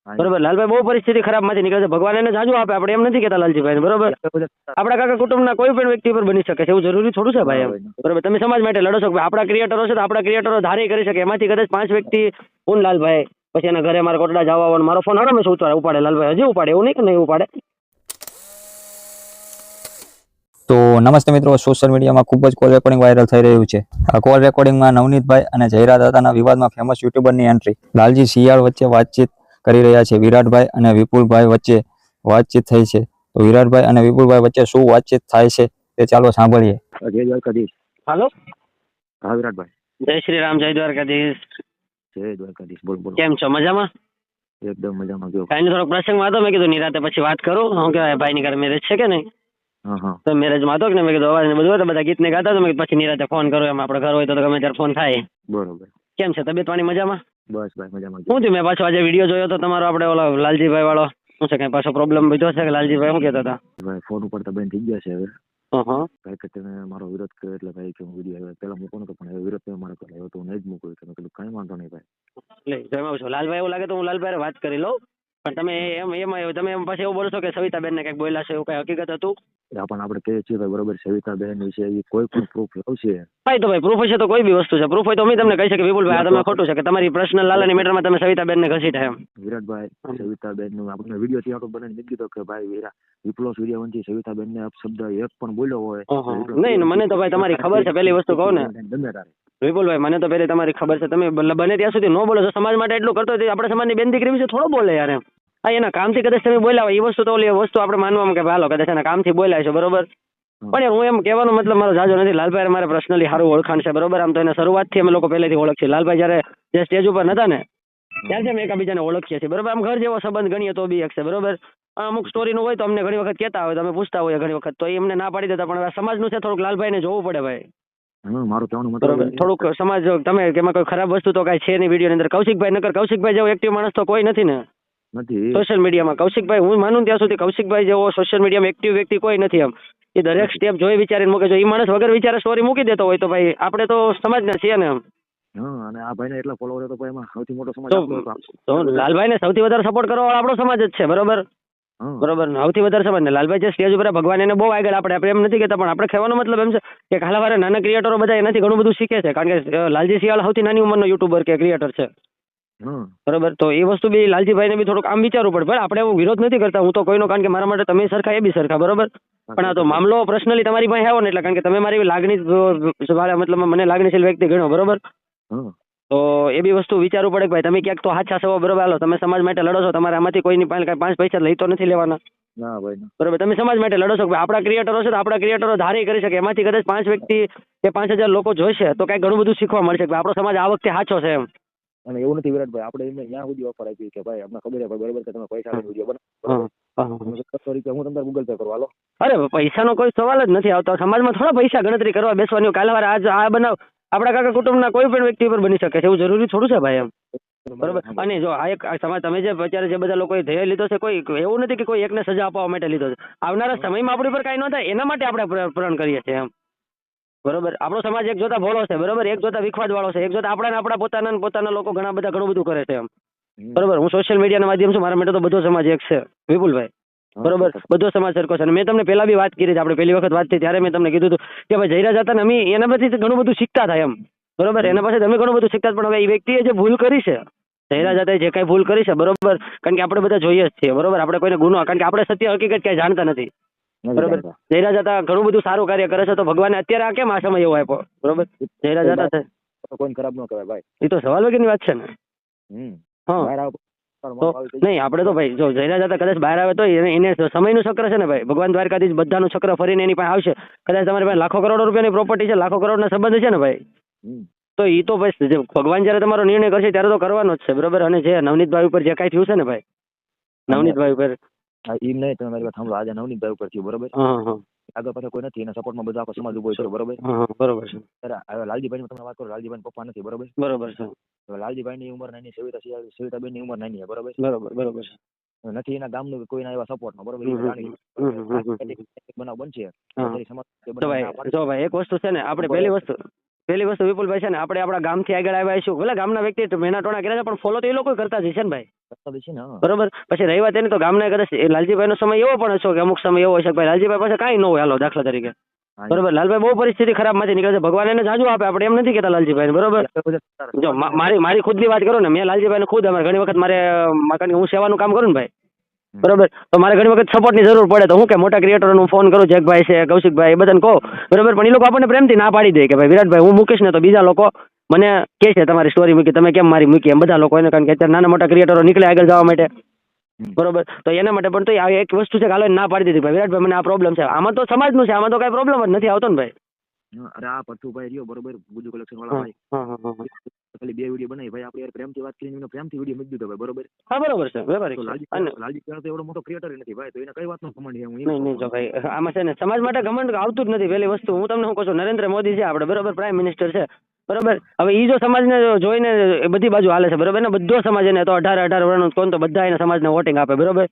બરોબર, લાલભાઈ બહુ પરિસ્થિતિ ખરાબ માંથી નીકળે છે, ભગવાન એને જાજુ આપે, આપણે એમ નથી કેતા લાલજીભાઈ, બરોબર. આપણા કાકા કુટુંબના કોઈ પણ વ્યક્તિ પર બની શકે છે, એવું જરૂરી થોડું છે ભાઈ એમ, બરોબર. તમે સમાજ માટે લડો છો, આપણા ક્રિએટરો છે તો આપણા ક્રિએટરો ધારી કરી શકે, એમાંથી કદાચ 5 વ્યક્તિ, હું ને લાલભાઈ, પછી એના ઘરે મારા કોટડા જવા આવવાનો, મારો ફોન હરમેશ ઉપાડે, લાલભાઈ હજી ઉપાડે, એવું નહીં કે નહીં ઉપાડે. તો નમસ્તે મિત્રો, સોશિયલ મીડિયામાં ખૂબ જ કોલ રેકોર્ડિંગ વાયરલ થઈ રહ્યું છે. આ કોલ રેકોર્ડિંગમાં નવનીતભાઈ અને જયરા દાદાના વિવાદમાં ફેમસ યુટ્યુબરની એન્ટ્રી, લાલજી શિયાળ વચ્ચે વાતચીત કરી રહ્યા છે. વિરાટભાઈ અને વિપુલભાઈ વચ્ચે વાતચીત થઈ છે, તો વિરાટભાઈ અને વિપુલભાઈ વચ્ચે શું વાતચીત થાય છે તે ચાલો સાંભળીએ. જય દ્વારકાધીશ. હાલો, હા વિરાટભાઈ. જય શ્રી રામ, જય દ્વારકાધીશ. જય દ્વારકાધીશ. બોલ બોલ. કેમ છો, મજામાં? એકદમ મજામાં. ગયો કાંઈ થોડોક પ્રસંગમાં હતો, મેં કીધું નિરાતે પછી વાત કરું. હું કહેવાય, ભાઈની ઘરે મેરેજ છે કે નહીં? હા હા. તો મેરેજમાં હતો કે ને, મેં કીધું અવાજ ને બધું હોય તો બધા ગીતને ગાતા, તો મેં કીધું પછી નિરાતે ફોન કરો, એમ આપણે ઘર હોય તો ગમે ત્યારે ફોન થાય. બરોબર. કેમ છે તબિયત પાણી, મજામાં? બસ ભાઈ મજામાં. શું થયું? મેં પાછો આજે વિડીયો જોયો તો તમારો, આપણે ઓલા લાલજીભાઈ વાળો, શું છે કઈ પાછો પ્રોબ્લેમ બધો છે કે લાલજીભાઈ શું કહેતા હતા? ભાઈ ફોન ઉપર તો બેન થઈ ગયા છે હવે. હા. ભાઈ કે તમે મારો વિરોધ કર્યો એટલે ભાઈ કે હું વિડીયો પેલા મૂકો નતો, પણ હવે વિરોધ તમે મારો કર્યો તો હું નહીં જ મૂકું. તમે કીધું કઈ વાંધો નહીં ભાઈ. એટલે જવાબ છો લાલભાઈ, એવું લાગે તો હું લાલભાઈ વાત કરી લઉં, પણ તમે એમાં તમે એમ પછી એવું બોલો છો કે સવિતાબેન ને કઈક બોલ્યા છે, એવું કઈ હકીકત હતું? પણ આપણે કહીએ છીએ ભાઈ બરોબર, સવિતાબેન વિશે એ કોઈ પણ પ્રૂફ આવશે ભાઈ, તો ભાઈ પ્રૂફ હશે તો કોઈ બી વસ્તુ છે, પ્રૂફ હોય તો અમે તમને કહી શકીએ વિપુલભાઈ આ તમે ખોટું છે કે તમારી પર્સનલ લાલાની મેટરમાં તમે સવિતાબેન ને ઘસીટા એમ. વિરાટભાઈ, સવિતાબેન નું આપણે વિડીયો થી આટો બનાવીને મૂકી દીધો કે ભાઈ વિપ્લો સૂર્યવંશી સવિતાબેન ને અપશબ્દ એક પણ બોલ્યો હોય. નહીં, મને તો ભાઈ તમારી ખબર છે, પેલી વસ્તુ કહું ને વિપુલભાઈ, મને તો પેલી તમારી ખબર છે, તમે બને ત્યાં સુધી ન બોલો છો. સમાજ માટે એટલું કરતો હોય, આપણે સમાજની બેન દીકરી વિશે થોડો બોલે યાર એમ. હા, એના કામથી કદાચ તમે બોલ્યા હોય, એ વસ્તુ તો ઓલી વસ્તુ આપણે માનવામાં કે હાલો કદાચ એના કામથી બોલ્યા છે, બરોબર. પણ હું એમ કહેવાનો મતલબ મારો જાજો નથી. લાલભાઈ મારે પર્સનલી સારું ઓળખાણ છે, બરોબર. આમ તો એને શરૂઆતથી અમે લોકો પહેલેથી ઓળખીએ. લાલભાઈ જયારે જે સ્ટેજ ઉપર નતા ને ત્યારથી અમે એકબીજાને ઓળખીએ છીએ, બરોબર. આમ ઘર જેવો સંબંધ ગણીએ તો બી એક છે, બરોબર. અમુક સ્ટોરીનું હોય તો અમને ઘણી વખત કહેતા હોય, તમે પૂછતા હોય ઘણી વખત, તો એ અમને ના પાડી દેતા, પણ સમાજનું છે, થોડુંક લાલભાઈને જોવું પડે ભાઈ. મારું કહેવાનું મતલબ થોડુંક સમાજ, તમે કે એમાં કોઈ ખરાબ વસ્તુ તો કઈ છે નહીં વિડીયોની અંદર. કૌશિકભાઈ નકર કૌશિકભાઈ જેવો એક્ટિવ માણસ તો કોઈ નથી ને સોશિયલ મીડિયામાં. કૌશિકભાઈ, હું માનું ત્યાં સુધી કૌશિકભાઈ જેવો સોશિયલ મીડિયામાં એક્ટિવ વ્યક્તિ કોઈ નથી એમ. એ દરેક સ્ટેપ જોઈ વિચારીને મૂકે. જો એ માણસ વગર વિચારે સ્ટોરી મૂકી દેતો હોય તો ભાઈ આપણે તો સમાજના છીએ ને એમ. અને આ ભાઈને એટલા ફોલોવર તો એમાં સૌથી મોટો સમાજ તો લાલભાઈને સૌથી વધારે સપોર્ટ કરવો આપણો સમાજ જ છે, બરોબર. બરોબર, સૌથી વધારે સમાજ ને લાલભાઈ જે સ્ટેજ ઉપર ભગવાન એને બહુ આગળ, આપણે એમ નથી કહેતા, પણ આપણે કહેવાનો મતલબ એમ છે કે હાલાવારે નાના ક્રિએટરો બધા એનાથી ઘણું બધું શીખે છે, કારણ કે લાલજી શિયાળ સૌથી નાની ઉંમરનો યુટ્યુબર કે ક્રિએટર છે, બરોબર. તો એ વસ્તુ બી લાલજીભાઈને બી થોડુંક આમ વિચારવું પડે. આપણે એવું વિરોધ નથી કરતા હું તો કોઈનો, કારણ કે મારા માટે તમે સરખા એ બી સરખા, બરોબર. પણ આ તો મામલો પર્સનલી તમારી પાસે આવો ને એટલે, કારણ કે તમે મારી લાગણી મતલબ મને લાગણીશીલ વ્યક્તિ ગણો, બરોબર. તો એ બી વસ્તુ વિચારવું પડે કે ભાઈ તમે ક્યાંક તો હાચા છો, બરોબર. હાલો, તમે સમાજ માટે લડો છો, તમારે આમાંથી કોઈની પાસે કઈ 5 પૈસા લઈ તો નથી લેવાના, બરોબર. તમે સમાજ માટે લડો છો, આપણા ક્રિએટરો છે તો આપણા ક્રિએટરો ધારી કરી શકે, એમાંથી કદાચ 5 વ્યક્તિ કે 5000 લોકો જોઈશે તો કઈ ઘણું બધું શીખવા મળશે કે આપણો સમાજ આ વખતે સાચો છે એમ. અને એવું નથી વિરાટભાઈ, આપણે એમને ત્યાં સુધી ઓફર આપી કે ભાઈ અમને ખબર છે બરોબર કે તમે પૈસા લઈને વિડીયો બનાવો, હું તમને ગૂગલ પે કરવા લો. અરે પૈસાનો કોઈ સવાલ જ નથી આવતો. સમાજમાં થોડા પૈસા ગણતરી કરવા બેસવાની. કાલે વારે આજ આ બનાવ આપણા કાકા કુટુંબના કોઈ પણ વ્યક્તિ પર બની શકે છે, એવું જરૂરી થોડું છે ભાઈ એમ, બરોબર. અને જો આ એક સમાજ તમે જે અત્યારે જે બધા લોકોએ ધ્યેય લીધો છે, કોઈ એવું નથી કે કોઈ એકને સજા આપવા માટે લીધો છે. આવનારા સમયમાં આપણી પર કાંઈ ન થાય એના માટે આપણે પ્રણ કરીએ છીએ એમ, બરોબર. આપણો સમાજ એક જોતા ભોળો છે, બરોબર, એક જોતા વિખવાદ વાળો છે, એક જોતા આપણા પોતાના લોકો ઘણા બધા ઘણું બધું કરે છે એમ, બરોબર. હું સોશિયલ મીડિયાના માધ્યમ છું, મારા માટે તો બધો સમાજ એક છે વિપુલભાઈ, બરોબર. બધો સમાજ સરખો છે. અને મેં તમને પહેલા બી વાત કરી, આપણે પહેલી વખત વાત થઈ ત્યારે મેં તમને કીધું હતું કે ભાઈ જયરા જતા ને અમે એના પછી ઘણું બધું શીખતા થાય એમ, બરોબર. એના પાસે અમે ઘણું બધું શીખતા, પણ હવે એ વ્યક્તિએ જે ભૂલ કરી છે, જયરા જતા જે કઈ ભૂલ કરી છે, બરોબર, કારણ કે આપણે બધા જોઈએ જ છીએ, બરોબર. આપણે કોઈને ગુનો, કારણ કે આપણે સત્ય હકીકત ક્યાંય જાણતા નથી, બરોબર. જયરા જતા ઘણું બધું સારું કાર્ય કરે છે, તો ભગવાને અત્યારે આ કેમ આ સમય એવો આપ્યો, બરોબર. જયરા જતા છે કોઈ ખરાબ ન કહેવાય ભાઈ, એ તો સવાલ વગરની વાત છે ને. હા, નહીં આપણે તો ભાઈ જો જયરા જતા કદાચ બહાર આવે તો એને સમયનું ચક્ર છે ને ભાઈ, ભગવાન દ્વારકાધીશ બધાનું ચક્ર ફરીને એની પાસે આવશે. કદાચ તમારી પાસે લાખો કરોડો રૂપિયાની પ્રોપર્ટી છે, લાખો કરોડના સંબંધ છે ને ભાઈ, તો એ તો ભાઈ ભગવાન જયારે તમારો નિર્ણય કરશે ત્યારે તો કરવાનો જ છે, બરોબર. અને જે નવનીતભાઈ ઉપર જે કાંઈ થયું છે ને ભાઈ, નવનીતભાઈ ઉપર એમ નહીં, તમે મારી વાત સાંભળો. આજે નવનીતભાઈ ઉપર થયું, બરોબર. આગળ પાછળ કોઈ નથી, એના સપોર્ટમાં બધો આખો સમાજ ઉભો છે, બરોબર. બરોબર છે. હવે લાલજીભાઈ તમે વાત કરો, લાલજીભાઈ પપ્પા નથી, બરોબર. બરોબર છે. લાલજીભાઈ ની ઉંમર નાની, સવિતાબેન ની ઉંમર નાની છે, બરોબર. બરોબર છે. નથી એના ગામનું કોઈના એવા સપોર્ટમાં, બરોબર. બનાવ બનશે. જો ભાઈ એક વસ્તુ છે ને, આપણે પહેલી વસ્તુ પહેલી વસ્તુ વિપુલભાઈ છે ને આપણે આપણા ગામથી આગળ આવ્યા છીએ ભલે ગામના વ્યક્તિ મેના ટોણા કર્યા છે પણ ફોલો તો એ લોકો કરતા જ છે ને ભાઈ, કરતા જ છે ને, હા. બરોબર. પછી રહી વાત એની તો ગામના કદાચ એ લાલજીભાઈનો સમય એવો પણ હશે કે અમુક સમય એવો હશે કે ભાઈ લાલજીભાઈ પાસે કાંઈ ન હોય, હાલો દાખલા તરીકે, હા, બરોબર. લાલભાઈ બહુ પરિસ્થિતિ ખરાબમાંથી નીકળે છે, ભગવાન એને જાજુ આપે, આપણે એમ નથી કહેતા લાલજીભાઈ, બરોબર. જો મારી ખુદની વાત કરું ને, મેં લાલજીભાઈને ખુદ અમારે ઘણી વખત કારણ કે હું સેવાનું કામ કરું ને ભાઈ, બરોબર, તો મારે ઘણી વખત સપોર્ટની જરૂર પડે તો હું કે મોટા ક્રિએટરોને હું ફોન કરું, જગભાઈ છે, કૌશિકભાઈ, એ બધાને કહો, બરોબર. પણ એ લોકો આપણને પ્રેમથી ના પાડી દે કે ભાઈ વિરાટભાઈ હું મૂકીશ ને તો બીજા લોકો મને કહે છે તમારી સ્ટોરી મૂકી, તમે કેમ મારી મૂકી, એમ બધા લોકો એને, કારણ કે અત્યારે નાના મોટા ક્રિએટરો નીકળે આગળ જવા માટે, બરોબર. તો એના માટે પણ તો આ એક વસ્તુ છે કે હાલો એને ના પાડી દીધી ભાઈ વિરાટભાઈ મને આ પ્રોબ્લેમ છે, આમાં તો સમાજનું છે, આમાં તો કઈ પ્રોબ્લેમ જ નથી આવતો ને ભાઈ. અરે આ પથ્થુભાઈ રહ્યો બરોબર, ગુજુ કલેક્શન હા વાળા ભાઈ, હા હા હા. ખાલી 2 વિડીયો બનાવી ભાઈ, આપણે યાર પ્રેમથી વાત કરીને એનો પ્રેમથી વિડીયો મૂકી દીધો ભાઈ, બરોબર. હા બરોબર છે, વ્યવહારિક તો છે. અને લાલજી તો એવડો મોટો ક્રિએટર નથી ભાઈ, તો એને કઈ વાતનો ઘમંડ છે? હું એમ નહીં કહું નહીં જો ભાઈ આમાં છે ને સમાજ માટે ઘમંડ આવતું જ નથી. પહેલી વસ્તુ હું તમને શું કહું છું, નરેન્દ્ર મોદી છે આપણે, બરોબર, પ્રાઇમ મિનિસ્ટર છે, બરોબર. હવે એ જો સમાજને જોઈને એ બધી બાજુ હાલે છે, બરોબર ને, બધો સમાજ એને તો 18 વર્ષનું કોણ તો બધા એને સમાજને વોટિંગ આપે, બરોબર,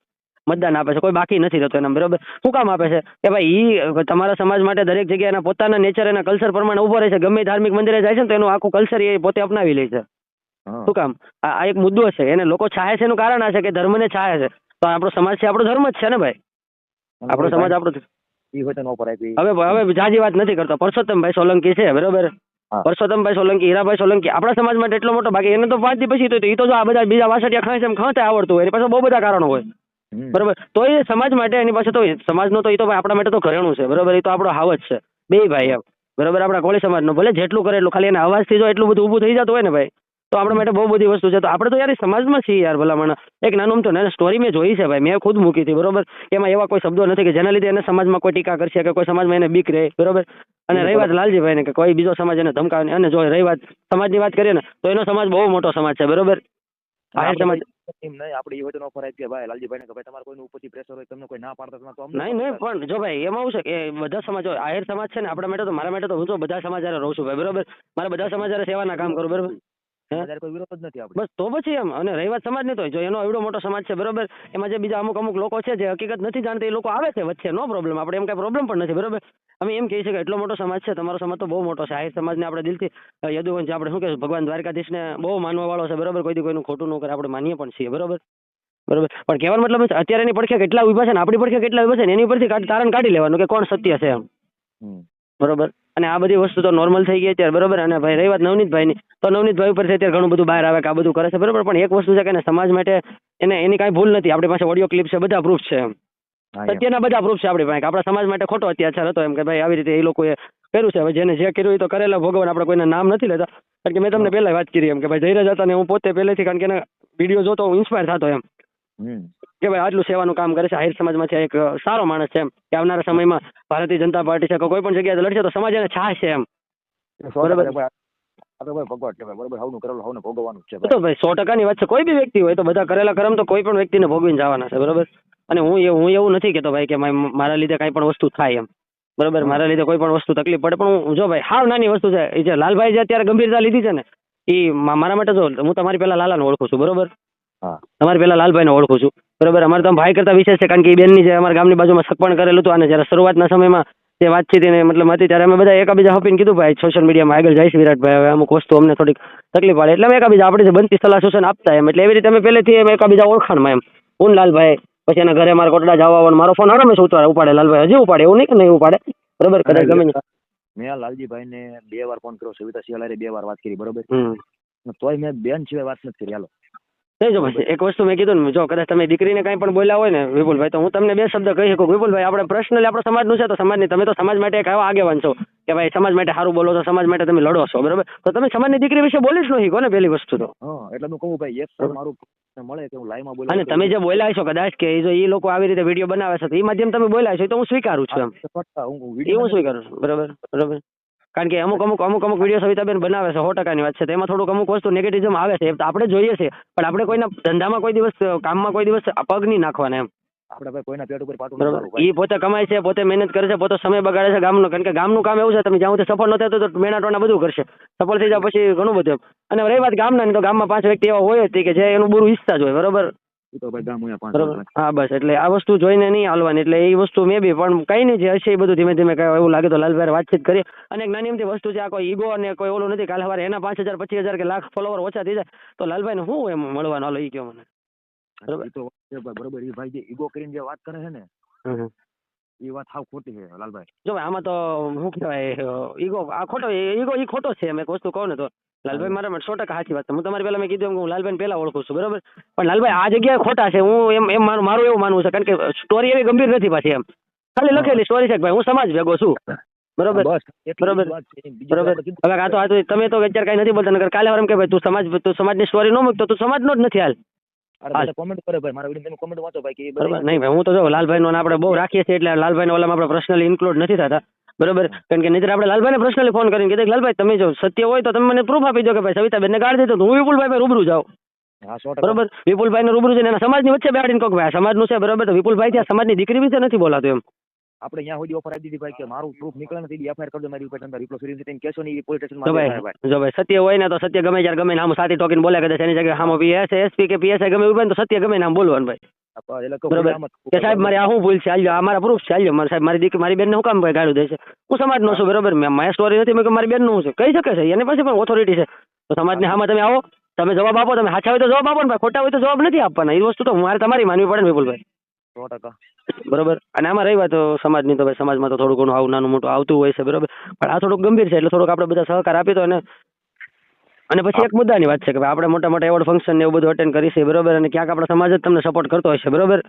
મતદાન આપે છે, કોઈ બાકી નથી રહેતો એના, બરોબર. શું કામ આપે છે કે ભાઈ ઈ તમારા સમાજ માટે દરેક જગ્યાએ એના પોતાના નેચર એના કલ્ચર પ્રમાણે ઉભો રહે છે, ગમે એ ધાર્મિક મંદિરે જાય છે ને તો એનું આખું કલ્ચર એ પોતે અપનાવી લે છે. હા. શું કામ? આ એક મુદ્દો છે, એને લોકો ચાહે છે એનું કારણ આ છે કે ધર્મને ચાહે છે, તો આપણો સમાજ છે, આપણો ધર્મ જ છે ને ભાઈ, આપણો સમાજ આપણો. ઈ હોય તો નો પરાય કોઈ. હવે જાજી વાત નથી કરતો, પરસોત્તમભાઈ સોલંકી છે, બરોબર, હા. પરસોત્તમભાઈ સોલંકી, હીરાભાઈ સોલંકી આપણા સમાજ માટે એટલો મોટો, બાકી એને તો 5 દી પછી તો એ તો જો આ બધા બીજા વાસડિયા ખાય છે એમ ખાતે આવડતું હોય, એની પાસે બહુ બધા કારણો હોય, બરોબર. તો એ સમાજ માટે એની પાસે તો સમાજનો તો એ તો ભાઈ આપણા માટે તો ઘરેણું છે, બરોબર, એ તો આપણો હાવ જ છે, બે ભાઈ એમ, બરોબર. આપણા કોળી સમાજનો ભલે જેટલું કરે એટલું, ખાલી એના અવાજથી જો એટલું બધું ઊભું થઈ જતું હોય ને ભાઈ, તો આપણા માટે બહુ બધી વસ્તુ છે. તો આપણે તો યાર સમાજમાં છીએ યાર ભલામણ. એક નાનું તો નાની સ્ટોરી મેં જોઈ છે ભાઈ, મેં ખુદ મૂકી હતી, બરોબર. એમાં એવા કોઈ શબ્દો નથી કે જેના લીધે એને સમાજમાં કોઈ ટીકા કરશે કે કોઈ સમાજમાં એને બીક રહે, બરોબર. અને રહી વાત લાલજીભાઈને કે કોઈ બીજો સમાજ એને ધમકાવે નહીં, અને જો રહી વાત સમાજની વાત કરીએ ને તો એનો સમાજ બહુ મોટો સમાજ છે, બરોબર. આહિર સમાજ એમ નહીં, આપણે ઈ હોય તો નો પરાય કે ભાઈ લાલજીભાઈને કે ભાઈ તમારે કોઈનું ઉપરથી પ્રેશર હોય, તમને કોઈ ના પાડતા તમારે તો અમને નહીં પણ જો ભાઈ એમાં શું છે કે બધા સમાજ હોય, આહિર સમાજ છે ને આપણા માટે તો, મારા માટે તો હું તો બધા સમાજ હારે રહું છું ભાઈ, બરોબર. મારે બધા સમાજ હારે સેવાના કામ કરું, બરોબર. ત્યારે કોઈ વિરોધ જ નથી આપણે. બસ તો પછી એમ. અને રહી વાત સમાજની તો જો એનો એવડો મોટો સમાજ છે, બરોબર, એમાં જે બીજા અમુક લોકો છે જે હકીકત નથી જાણતા, એ લોકો આવે છે વચ્ચે, નો પ્રોબ્લેમ, આપણે એમ કઈ પ્રોબ્લેમ પણ નથી, બરોબર. અમે એમ કહીએ છીએ કે એટલો મોટો સમાજ છે, તમારો સમાજ તો બહુ મોટો છે, આહિર સમાજને આપણે દિલથી યદુવંશ આપણે શું કહેશું, ભગવાન દ્વારકાધીશને બહુ માનવા વાળો છે, બરોબર, કોઈ દી કોઈનું ખોટું ન કરે, આપણે માનીએ પણ છીએ, બરોબર, બરોબર. પણ કહેવાનો મતલબ છે અત્યારે એની પડખે કેટલા ઉભા છે ને આપણી પડખે કેટલા ઉભા છે ને એની પરથી તારણ કાઢી લેવાનું કે કોણ સત્ય છે એમ, બરોબર. અને આ બધી વસ્તુ તો નોર્મલ થઈ ગઈ અત્યારે, બરોબર. અને ભાઈ રહી વાત નવનીતભાઈની, તો નવનીતભાઈ ઉપરથી અત્યારે ઘણું બધું બહાર આવે કે આ બધું કરે છે, બરોબર. પણ એક વસ્તુ છે કે એને સમાજ માટે એની કાંઈ ભૂલ નથી, આપણી પાસે ઓડિયો ક્લિપ છે, બધા પ્રૂફ છે એમ, સત્યના બધા પ્રૂફ છે આપણી પાસે, આપણા સમાજ માટે ખોટો અત્યાચાર હતો એમ કે ભાઈ આવી રીતે એ લોકોએ કર્યું છે. હવે જેને જે કર્યું એ તો કરેલા ભોગવન, આપણે કોઈના નામ નથી લેતા, કારણ કે મેં તમને પહેલા વાત કરી એમ કે ભાઈ ધૈર્ય હતા ને હું પોતે પહેલેથી, કારણ કે એના વિડીયો જોતો હું ઇન્સ્પાયર થતો એમ કે ભાઈ આટલું સેવાનું કામ કરે છે, આહિર સમાજમાંથી એક સારો માણસ છે એમ, કે આવનારા સમયમાં ભારતીય જનતા પાર્ટી છે કે કોઈ પણ જગ્યાએ લડશે તો સમાજ એને ચાહશે એમ, બરોબર. આપણે ભાઈ ભગવાન કહેવાય, બરોબર, હવનું કરેલું હવને ભોગવવાનું છે તો ભાઈ 100%ની વાત છે, કોઈ બી વ્યક્તિ હોય તો બધા કરેલા કર્મ તો કોઈ પણ વ્યક્તિને ભોગવીને જવાના છે, બરોબર. અને હું એવું નથી કેતો ભાઈ કે મારા લીધે કાંઈ પણ વસ્તુ થાય એમ, બરોબર, મારા લીધે કોઈ પણ વસ્તુ તકલીફ પડે, પણ હું જો ભાઈ હાવ નાની વસ્તુ છે એ જે લાલભાઈ જે અત્યારે ગંભીરતા લીધી છે ને એ મારા માટે જો હું તમારી પહેલા લાલાને ઓળખું છું, બરોબર, તમારી પહેલા લાલભાઈને ઓળખું છું, બરોબર. અમારે તો ભાઈ કરતા વિશેષ છે, કારણ કે એ બેનની જે અમારા ગામની બાજુમાં સગપણ કરેલું હતું, અને જ્યારે શરૂઆતના સમયમાં જે વાતચીત એને મતલબ હતી ત્યારે અમે બધા એકાબીજા હપીને કીધું ભાઈ સોશિયલ મીડિયામાં આગળ જઈશ વિરાટભાઈ, હવે અમુક વસ્તુ અમને થોડીક તકલીફ પડે એટલે અમે એકાબીજા આપણી જે બનતી સલાહ સૂચન આપતા એમ, એટલે એવી રીતે અમે પહેલેથી એમ એકાબીજા ઓળખાણમાં એમ, હું લાલભાઈ. પછી એના ઘરે મારા કોટડા જવા આવવાનું, મારો ફોન હંમેશા ઉપાડે લાલભાઈ, હજી ઉપાડે, એવું નહીં કે નહીં ઉપાડે, બરોબર. કદાચ ગમે મેં લાલજીભાઈને 2 વાર ફોન કર્યો, સવિતા સિયાલારે 2 વાર વાત કરી, બરોબર, તોય મેં બેન સિવાય વાત નથી કરી. હાલો નહીં જો ભાઈ એક વસ્તુ મેં કીધું ને, જો કદાચ તમે દીકરીને કાંઈ પણ બોલ્યા હોય ને વિપુલભાઈ, તો હું તમને 2 શબ્દ કહી શકું વિપુલભાઈ, આપણે પર્સનલી આપણો સમાજનું છે તો સમાજની, તમે તો સમાજ માટે એક આવા આગેવાન છો કે ભાઈ સમાજ માટે સારું બોલો છો, સમાજ માટે તમે લડો છો, બરોબર. તો તમે સમાજની દીકરી વિશે બોલી જ નહીં કોને પહેલી વસ્તુ તો. એટલે હું કહું ભાઈ એક સર મારું મળે કે હું લાઈવમાં બોલું, અને તમે જે બોલ્યા છો કદાચ કે જો એ લોકો આવી રીતે વિડીયો બનાવે છે તો એ માધ્યમ તમે બોલ્યા છો તો હું સ્વીકારું છું એમ, એ હું સ્વીકારું છું, બરોબર, બરોબર. કારણ કે અમુક વિડીયો સવિતાબેન બનાવે છે, 100%ની વાત છે, તેમાં થોડુંક અમુક વસ્તુ નેગેટિવિઝમ આવે છે, તો આપણે જોઈએ છે, પણ આપણે કોઈના ધંધામાં કોઈ દિવસ, કામમાં કોઈ દિવસ પગ નહીં નાખવાના એમ. આપણે ભાઈ કોઈના પેટ ઉપર પાટું બરોબર. એ પોતે કમાય છે, પોતે મહેનત કરે છે, પોતે સમય બગાડે છે ગામનો, કારણ કે ગામનું કામ એવું છે તમે જ્યાં સુધી સફળ ન થતો તો મેણા ટોણા બધું કરશે, સફળ થઈ જાવ પછી ઘણું બધું. અને રહી વાત ગામના ની, તો ગામમાં 5 વ્યક્તિ એવા હોય જ કે જે એનું બુરું ઈચ્છતા જ હોય, બરોબર. ઈ તો ભાઈ ગામ અહીંયા 5 બરોબર. વર્ષ હા બસ એટલે આ વસ્તુ જોઈને નહીં હાલવાની, એટલે એ વસ્તુ મે બી પણ કઈ નહીં, જે હશે એ બધું ધીમે ધીમે કઈ એવું લાગે તો લાલભાઈ વાતચીત કરીએ. અને એક નાની એમથી વસ્તુ છે, આ કોઈ ઈગો અને કોઈ ઓલું નથી. કાલે સવારે એના 5,000 25,000 કે લાખ ફોલોવર ઓછા થઈ જાય તો લાલભાઈ ને શું એમ મળવાનું? હાલો ઈ કહો મને. બરોબર. ઈ તો વાત છે ભાઈ, બરોબર. ઈ ભાઈ જે ઈગો કરીને જે વાત કરે છે ને હમ. એ વાત સાવ ખોટી છે લાલભાઈ. જો ભાઈ આમાં તો શું કહેવાય, ઈગો આ ખોટો, ઈગો ઈ ખોટો છે. એમ એક વસ્તુ કહું ને તો લાલભાઈ મારા માટે 100% સાચી વાત છે. હું તમારી પહેલા મેં કીધું એમ કે હું લાલભાઈ પહેલા ઓળખું છું, બરોબર. પણ લાલભાઈ આ જગ્યાએ ખોટા છે. હું એમ મારું એવું માનવું છે, કારણ કે સ્ટોરી એવી ગંભીર નથી પાછી, એમ ખાલી લખેલી સ્ટોરી છે કે ભાઈ હું સમાજ ભેગો છું, બરોબર. બસ એટલી બરોબર. જ વાત છે. બીજું બરોબર. તો કીધું. હવે આ તો તમે તો અત્યારે કઈ નથી બોલતા, નકર કાલે વાર એમ કે ભાઈ તું સમાજની સ્ટોરી ન મૂકતો, તું સમાજનો જ નથી હાલ. અરે બધા કોમેન્ટ કરે ભાઈ, મારા વિડીયો તમે કોમેન્ટ વાંચો ભાઈ કે એ બરોબર. બધા નહીં ભાઈ, હું તો જો લાલભાઈ નો આપણે બહુ રાખીએ છીએ, એટલે લાલભાઈ નો ઓલામાં આપણે પર્સનલી ઇન્ક્લુડ નથી થતા, બરોબર. કારણ કે નહીં આપણે લાલભાઈને પર્સનલી ફોન કરીને કીધું કે લાલભાઈ તમે જો સત્ય હોય તો તમે મને પ્રૂફ આપી દો કે ભાઈ સવિતાબેનને ગાળ દીધો, તો હું વિપુલભાઈ રૂબરૂ જાઉં, હા 100%. બરોબર. વિપુલભાઈ ને રૂબરૂ જઈને એના સમાજની વચ્ચે બેહાડીને કહું કે ભાઈ આ સમાજનું છે, બરોબર. તો વિપુલભાઈ ત્યાં સમાજની દીકરી વિશે નથી બોલાતું એમ. આપણે અહીંયા સુધી ઓફર આપી દીધી ભાઈ કે મારું પ્રૂફ નીકળે નથી, એફઆઈઆર કરજો મારી ઉપર, તમે રિપ્લો સુધી તમે કહેશો નહીં, પોલીસ જો સ્ટેશનમાં ભાઈ જો ભાઈ સત્ય હોય ને તો સત્ય ગમે ત્યારે ગમે નામ સાથી ટોકીને બોલે કદાચ એની જગ્યાએ હામો એસપી કે પીએસઆઈ ગમે ઉભા તો સત્ય ગમે નામ બોલવાનું ભાઈ, બરોબર. કે સાહેબ મારે આ શું ભૂલ છે, આલ્યો આ મારા પ્રૂફ છે, આલ્યો મારા સાહેબ મારી દીકરી મારી બેનને હું કામ ભાઈ ગાળું દે છે, હું સમાજનો છું, બરોબર. મારી સ્ટોરી નથી, મેં કે મારી બેનનું છે, કહી શકે છે, એની પાસે પણ ઓથોરિટી છે. તો સમાજને હામાં તમે આવો, તમે જવાબ આપો, તમે સાચા હોય તો જવાબ આપો ને ભાઈ, ખોટા હોય તો જવાબ નથી આપવાના. એ વસ્તુ તો મારે તમારી માનવી પડે ને વિપુલભાઈ, 100%. બરોબર. અને આમાં રહી વાત સમાજની, તો ભાઈ સમાજમાં તો થોડું ઘણું આવું નાનું મોટું આવતું હોય છે, બરોબર. પણ આ થોડુંક ગંભીર છે, એટલે થોડુંક આપણે બધા સહકાર આપી દો. અને પછી એક મુદ્દાની વાત છે કે ભાઈ આપણે મોટા મોટા એવોર્ડ ફંક્શન ને એવું બધું અટેન્ડ કરીશું, બરોબર. અને ક્યાંક આપણા સમાજ જ તમને સપોર્ટ કરતો હશે, બરોબર.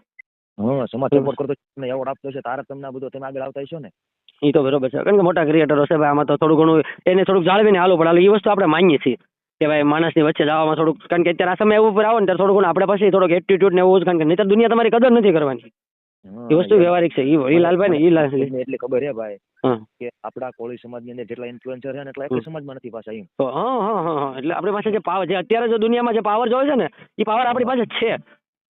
હા સમાજ સપોર્ટ કરતો તમને એવોર્ડ આપતો છે, તારે તમને આ બધું તમે આગળ આવતા હશો ને. એ તો બરોબર છે, કારણ કે મોટા ક્રિએટરો છે ભાઈ, આમાં તો થોડું ઘણું એને થોડુંક જાળવીને હાલો પડે. એ વસ્તુ આપણે માનીએ છીએ કે ભાઈ માણસની વચ્ચે જવામાં થોડુંક, કારણ કે અત્યારે આ સમય એવું ઉપર આવો ને ત્યારે થોડું ઘણું આપણે પછી થોડોક એટીટ્યુડ ને એવું જ, કારણ કે નહીં દુનિયા તમારી કદર નથી કરવાની. એ વસ્તુ વ્યવહારિક છે. એ લાલભાઈ ને તમને એટલી ખબર છે ભાઈ હા. કે આપડા કોળી સમાજની અંદર જેટલા ઇન્ફ્લુએન્સર છે ને એટલા એક સમાજમાં નથી પાછા એમ. તો હા એટલે આપણી પાસે જે પાવર, જે અત્યારે જો દુનિયામાં જે પાવર જોવે છે ને, એ પાવર આપણી પાસે છે.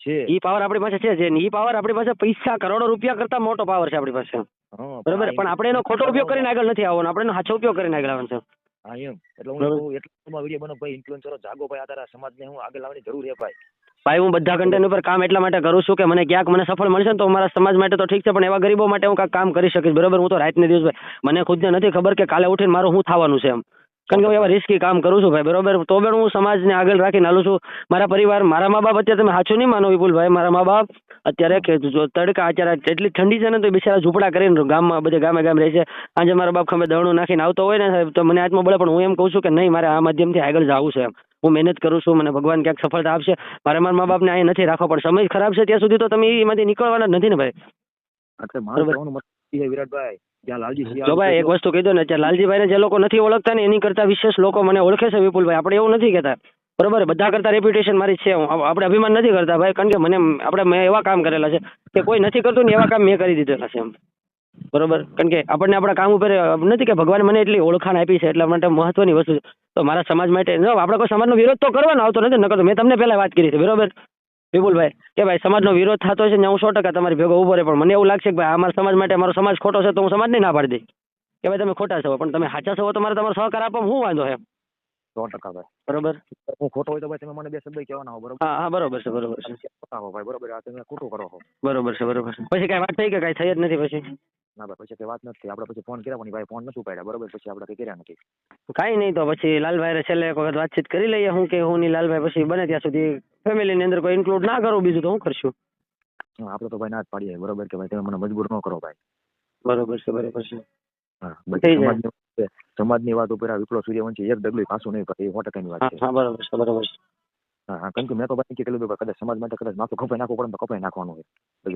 છે. એ પાવર આપણી પાસે છે, જે એ પાવર આપણી પાસે પૈસા કરોડો રૂપિયા કરતા મોટો પાવર છે આપણી પાસે, હા બરોબર. પણ આપણે એનો ખોટો ઉપયોગ કરીને આગળ નથી આવવાનો, આપણે એનો સાચો ઉપયોગ કરીને આગળ આવવાનું છે. હા એમ એટલે હું કહું એટલો વિડીયો બનો ભાઈ, ઇન્ફ્લુએન્સરો જાગો ભાઈ, આ તારા સમાજને હું આગળ લાવવાની જરૂર છે ભાઈ. ભાઈ હું બધા કન્ટેન્ટ ઉપર કામ એટલા માટે કરું છું કે મને ક્યાંક મને સફળ મળશે ને તો મારા સમાજ માટે તો ઠીક છે, પણ એવા ગરીબો માટે હું કાંઈક કામ કરી શકીશ, બરોબર. હું તો રાતને દિવસ ભાઈ મને ખુદને નથી ખબર કે કાલે ઉઠીને મારું શું થવાનું છે એમ, કારણ કે હું એવા રિસ્કી કામ કરું છું ભાઈ, બરોબર. તો પણ હું સમાજને આગળ રાખીને હાલું છું. મારા પરિવાર, મારા મા બાપ અત્યારે તમે સાચું નહીં માનો વિપુલભાઈ, મારા મા બાપ અત્યારે કે જો તડકા અત્યારે એટલી ઠંડી છે ને તો બિચારા ઝૂંપડા કરીને ગામમાં બધે ગામે રહે છે. આજે મારા બાપ ખમે દવણું નાખીને આવતો હોય ને સાહેબ તો મને આત્મા બોલે, પણ હું એમ કહું છું કે નહીં, મારે આ માધ્યમથી આગળ જવું છે એમ. હું મહેનત કરું છું, મને ભગવાન ક્યાંક સફળતા આપશે. મારે મારા મા બાપને અહીં નથી રાખવા, પણ સમય ખરાબ છે ત્યાં સુધી તો તમે એમાંથી નીકળવાના જ નથી ને ભાઈ. એટલે મારું કહેવાનું મતલબ છે વિરાટભાઈ, જ્યાં લાલજી સિંહ જો ભાઈ એક વસ્તુ કહી દો ને, અત્યારે લાલજીભાઈને જે લોકો નથી ઓળખતા ને એની કરતા વિશેષ લોકો મને ઓળખે છે વિપુલભાઈ. આપણે એવું નથી કહેતા, બરોબર. બધા કરતા રેપ્યુટેશન મારી છે, આપણે અભિમાન નથી કરતા ભાઈ, કારણ કે મેં એવા કામ કરેલા છે કે કોઈ નથી કરતું ને એવા કામ મેં કરી દીધેલા છે એમ, બરોબર. કારણ કે આપણને આપણા કામ ઉપર નથી કે ભગવાન મને એટલી ઓળખાણ આપી છે, એટલા માટે મહત્વની વસ્તુ છે. તો મારા સમાજ માટે આપણે કોઈ સમાજનો વિરોધ તો કરવાનો આવતો નથી, નકર તો મેં તમને પહેલા વાત કરી હતી, બરોબર વિપુલભાઈ, કે ભાઈ સમાજનો વિરોધ થતો છે ને હું 100% તમારી ભેગો ઉભો રહે, પણ મને એવું લાગશે કે ભાઈ અમારા સમાજ માટે મારો સમાજ ખોટો છે તો હું સમાજને ના પાડી દઈ કે ભાઈ તમે ખોટા છો, પણ તમે સાચા છો તો મારે તમારો સહકાર આપવામાં શું વાંધો છે, 100% ભાઈ. બરોબર. હું ખોટો હોય તો ભાઈ તમે મને બે શબ્દ કહેવાના હો, બરોબર. હા બરોબર છે, બરોબર છે, ખોટા હો ભાઈ, બરોબર. આ તમે ખોટું કરો છો, બરોબર છે, બરોબર છે. પછી કઈ વાત થઈ કે કઈ થઈ જ નથી પછી? ના ભાઈ પછી કઈ વાત નથી. આપણે પછી ફોન કર્યા પણ ભાઈ ફોન નથી ઉપાડ્યા, બરોબર. પછી આપણે કઈ કર્યા નથી. કાંઈ નહીં, તો પછી લાલભાઈ છેલ્લે એક વખત વાતચીત કરી લઈએ, હું કે હું નહીં લાલભાઈ, પછી બને ત્યાં સુધી ફેમિલીની અંદર કોઈ ઇન્ક્લુડ ના કરું, બીજું તો હું કરશું. આપણે તો ભાઈ ના જ પાડીએ, બરોબર, કે ભાઈ તમે મને મજબૂર ન કરો ભાઈ. બરોબર છે, બરોબર છે. હા થઈ બધી જાય. સમાજની વાત ઉપર આ વિપ્લવ સૂર્યવંશી એક ડગલું પાછું નહીં કરે, એ 100%ની વાત છે. હા બરોબર છે, બરોબર છે. હા કેમ કે મેં તો ભાઈ નક્કી કરેલું ભાઈ કદાચ સમાજ માટે કદાચ માથું કપાઈ નાખવું પડે તો કપાઈ નાખવાનું હોય.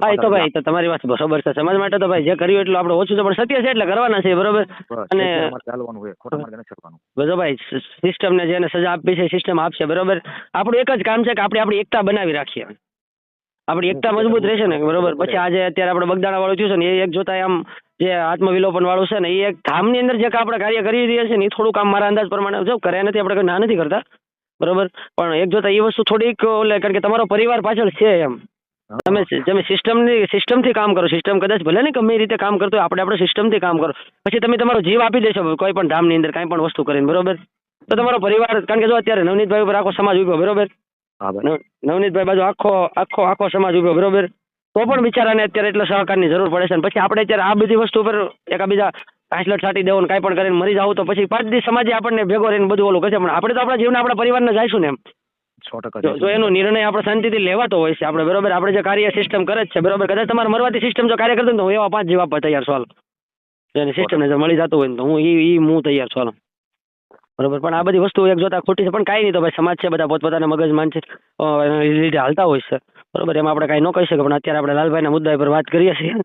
હા એ તો ભાઈ તો તમારી વાત બરોબર છે. સમાજ માટે તો ભાઈ જે કર્યું એટલું આપણે ઓછું છે, પણ સત્ય છે એટલે કરવાના છે, બરોબર. અને ચાલવાનું હોય, ખોટા માર્ગે નથી ચાલવાનું. બધો ભાઈ સિસ્ટમને જેને સજા આપી છે સિસ્ટમ આપશે, બરોબર. આપણું એક જ કામ છે કે આપણે આપણી એકતા બનાવી રાખીએ, આપણી એકતા મજબૂત રહેશે ને, બરોબર. પછી આજે અત્યારે આપણે બગદાણા વાળું થયું છે ને, એ એક જોતા આમ જે આત્મવિલોપન વાળું છે ને, એ એક ધામની અંદર જે આપણે કાર્ય કરી રહ્યા છે ને, એ થોડું કામ મારા અંદાજ પ્રમાણે જો કર્યા નથી, આપણે ના નથી કરતા, બરોબર. પણ એક જોતા એ વસ્તુ થોડીક ઓલે, કારણ કે તમારો પરિવાર પાછળ છે એમ, તમે સિસ્ટમથી કામ કરો. સિસ્ટમ કદાચ ભલે ને ગમે રીતે કામ કરતો હોય, આપણે સિસ્ટમથી કામ કરો. પછી તમે તમારો જીવ આપી દેશો કોઈ પણ ધામની અંદર કાંઈ પણ વસ્તુ કરીને, બરોબર. તો તમારો પરિવાર, કારણ કે જો અત્યારે નવનીતભાઈ ઉપર આખો સમાજ ઉભો, બરોબર. હા ભાઈ નવનીતભાઈ બાજુ આખો સમાજ ઉભો બરોબર, તો પણ બિચારાને અત્યારે એટલે સહકારની જરૂર પડે છે. અને પછી આપણે અત્યારે આ બધી વસ્તુ ઉપર એકાબીજા કાંસલટ છાંટી દેવું ને કાંઈ પણ કરીને મરી જાવ તો પછી 5 દિવસ સમાજે આપણને ભેગો રહીને બધું ઓલું કરશે. પણ આપણે તો આપણા જીવને આપણા પરિવારને જઈશું ને એમ. 100% જો એનો નિર્ણય આપણે શાંતિથી લેવાતો હોય છે આપણે બરોબર, આપણે જે કાર્ય સિસ્ટમ કરે જ છે બરોબર, કદાચ તમારે મરવાથી સિસ્ટમ જો કાર્ય કરતું ને તો હું એવા 5 જીવ આપવા તૈયાર છું. જેની સિસ્ટમને જો મળી જતું હોય ને તો હું તૈયાર છું. બરોબર, પણ આ બધી વસ્તુ એક જોતા ખોટી છે, પણ કાંઈ નહીં, તો ભાઈ સમાજ છે, બધા પોતપોતાના મગજ માનસિક લીધે હાલતા હોય છે બરોબર, એમાં આપણે કાંઈ ન કહી શકીએ. પણ અત્યારે આપણે લાલભાઈના મુદ્દા પર વાત કરીએ છીએ.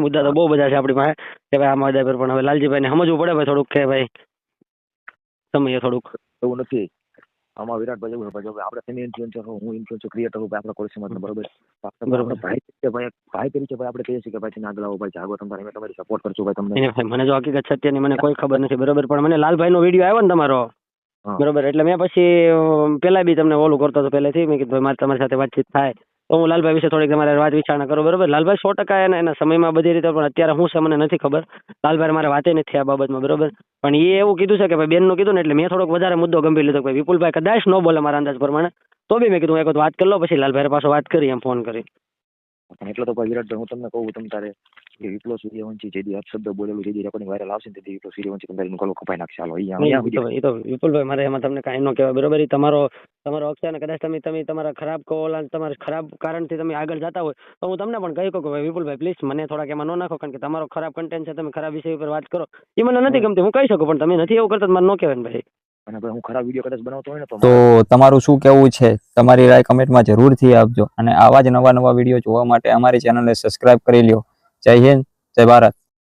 મુદ્દા તો બહુ બધા છે આપણી પાસે કે ભાઈ આ મુદ્દા પર, પણ હવે લાલજીભાઈને સમજવું પડે ભાઈ થોડુંક કે ભાઈ સમય થોડુંક એવું નથી. આમાં વિરાટભાઈ એવું ભાઈ, આપણે સેમી ઇન્ફ્લુએન્સર હું ઇન્ફ્લુએન્સર ક્રિએટર હું, આપણે કોઈ સમાજનો બરોબર. બરોબર. ભાઈ તરીકે ભાઈ આપણે કહીએ છીએ કે ભાઈ તમે આગળ આવો, ભાઈ જાગો, તમારી સપોર્ટ કરશું ભાઈ તમને. એને ભાઈ મને જો હકીકત સત્યની મને કોઈ ખબર નથી બરોબર, પણ મને લાલભાઈનો વિડીયો આવ્યો ને તમારો હા. બરોબર, એટલે મેં પછી પેલા બી તમને ઓલું કરતો હતો પહેલેથી, મેં કીધું ભાઈ મારે તમારી સાથે વાતચીત થાય તો હું લાલભાઈ વિશે થોડીક તમારે વાત વિચારણા કરું બરોબર. લાલભાઈ 100% એના સમયમાં બધી રીતે, પણ અત્યારે શું છે મને નથી ખબર. લાલભાઈ મારે વાતે નથી આ બાબતમાં બરોબર, પણ એ એવું કીધું છે કે ભાઈ બેનનું કીધું ને એટલે મેં થોડોક વધારે મુદ્દો ગંભીર લીધો કે ભાઈ વિપુલભાઈ કદાચ ન બોલે મારા અંદાજ પ્રમાણે, તો બી મેં કીધું એક વખત વાત કરી લો, પછી લાલભાઈ પાછો વાત કરી એમ ફોન કરી. એટલે તો ભાઈ વિરાટભાઈ હું તમને કહું, તમે તારે કે વિપ્લવ સૂર્યવંશી જે દી અપશબ્દ બોલેલું, જે દી રેકોર્ડિંગ વાયરલ આવશે ને તે દી વિપ્લવ સૂર્યવંશી તમારી નું કપાઈ નાખશે. હાલો એ તો વિપુલભાઈ મારે એમાં તમને કાંઈ ન કહેવાય બરોબર. એ તમારો અક્ષર ને કદાચ તમે તમારા ખરાબ તમારા ખરાબ કારણથી તમે આગળ જતા હોય તો હું તમને પણ કહી કહું કે ભાઈ વિપુલભાઈ પ્લીઝ મને થોડાક એમાં ન નાખો, કારણ કે તમારો ખરાબ કન્ટેન્ટ છે, તમે ખરાબ વિષય ઉપર વાત કરો એ મને નથી ગમતી, હું કહી શકું, પણ તમે નથી એવું કરતા મારે ન કહેવાય ને ભાઈ. અને ભાઈ હું ખરાબ વિડીયો કદાચ બનાવતો હોય ને તો તમારું શું કહેવું છે, તમારી રાય કમેન્ટમાં જરૂરથી આપજો, અને આવા જ નવા વિડીયો જોવા માટે અમારી ચેનલને સબસ્ક્રાઇબ કરી લ્યો. જય હિન્દ, જય ભારત.